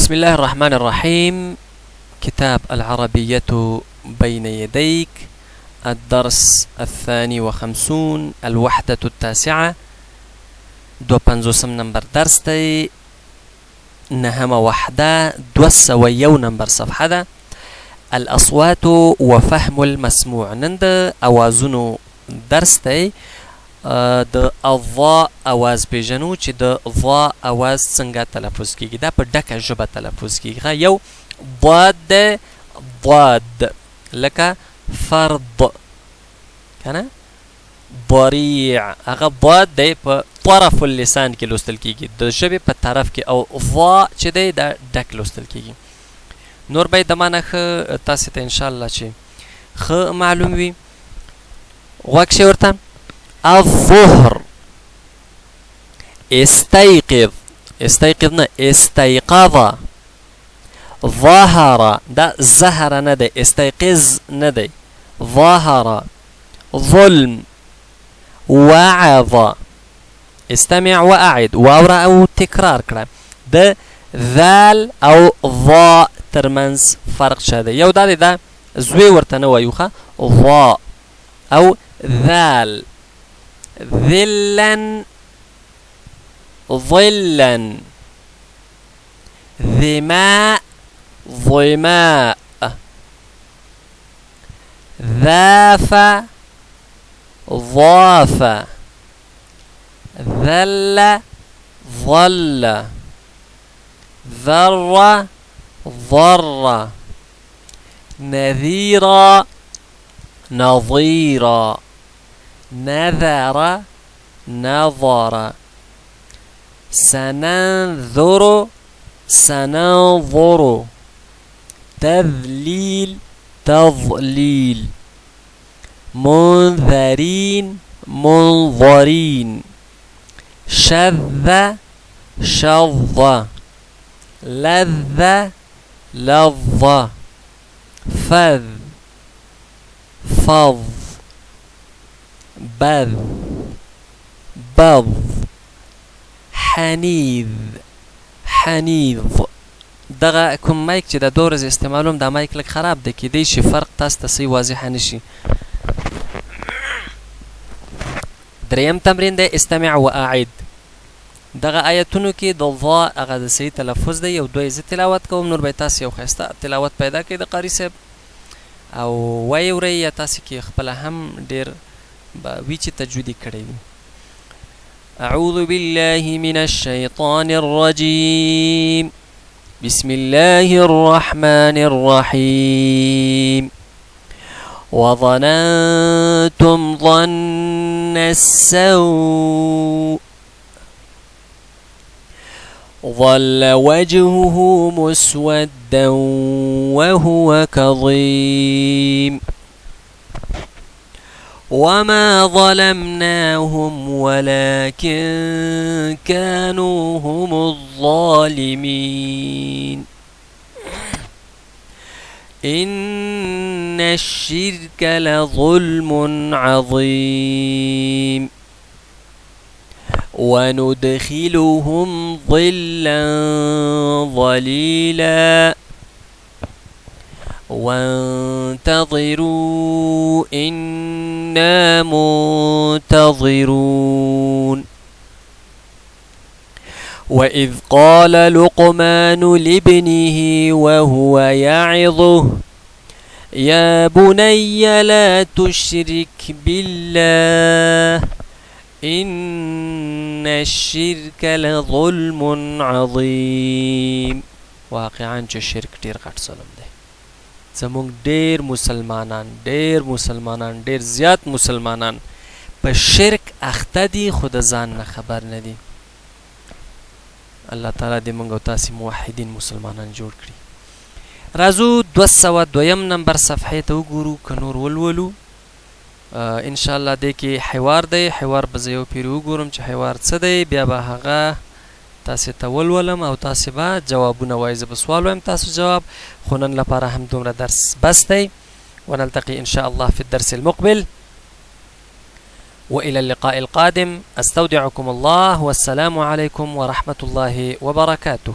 بسم الله الرحمن الرحيم. كتاب العربية بين يديك، الدرس 52، الوحدة 9، 52 نمبر درس دی، 9 وحدة، 201 نمبر صفحة ده. الأصوات وفهم المسموع. نن د اوازونو درس دی. د الضاء اواز پیژنو چې د ضاء اواز څنګه تلفظ کیږي. دا په ډکه ژبه تلفظ کیږي. یو ضاد، ضاد لکه فرض کنه. ضریع هغه ضاد دی په طرف اللسان کې لوستل کیږي، د ژبې په طرف کې، او ضاء چې دی دا ډک لوستل کیږي. نور به د معنی ښه تاسې ته انشاءالله چې ښه معلوم وي. غوږ شئ ورته. الظهر، استيقظ، استيقظ نه استيقظ. ظهر، دا زهر نه دی، استيقظ نه دی، ظهر. ظلم، وعظ. استمع واعد، واوره او تکرار کړه. د ذال او ضاء ترمنځ فرق شه دی. یو دا دی، دا زوی ورته نه وایو ښه، ضاء او ذال. ذلا، ظلا. ظماء، ظماء. ذاف، ضاف. ذل، ظل. ذر، ضر. نذيرا، نظيرا. نذر، نظر. سننذر، سننظر. تذليل، تضليل. منذرين، منظرين. شذ، شظ. لذ، لظ. فذ، فظ. بذ، بض. حنيذ، حنيذ. دغه کوم مایک چې د دورز استعمالوم، دا مایک لږ خراب دی، کیدای شي فرق تاسو ته صحیح واضح نشي. دریم تمرین دی، استمع واعد. دغه آیتونو کې د ضاء هغه د صحیح تلفظ دی. یو دوی زه تلاوت کوم، نور به تاسو یو ښایسته تلاوت پیدا کړئ د قاري صاحب، او وایې ورئ، یا تاسې کې خپله هم ډېر به وي چې تجویدي کړی وي. أعوذ بالله من الشيطان الرجيم. بسم الله الرحمن الرحيم. وظننتم ظن السوء، ظل وجهه مسودا وهو كظيم. وما ظلمناهم ولكن كانوا هم الظالمين. إن الشرك لظلم عظيم. وندخلهم ظلا ظليلا. وانتظروا إنا منتظرون. وإذ قال لقمان لابنه وهو يعظه يا بني لا تشرك بالله إن الشرك لظلم عظيم. واقعا چې شرک ډیر غټ ظلم دی. زمونږ ډیر مسلمانان ډیر زیات مسلمانان په شرک اخته دي، خو د ځان نه خبر نه دي. الله تعالی دې موږ او تاسې موحدین مسلمانان جوړ کړي. راځو 202 نمبر صفحې ته وګورو، که نور ولولو. انشاءالله دې کې حوار دی. حوار به زه یو پیرې وګورم چې حوار څه دی، بیا به هغه تاسې ته ولولم او تاسې به جوابونه وایي. زه به سوال وایم، تاسو جواب. خو نن لپاره هم دومره درس بس دی. ونلتقي إن شاء الله في الدرس المقبل. وإلى اللقاء القادم. أستودعكم الله، والسلام عليكم ورحمة الله وبركاته.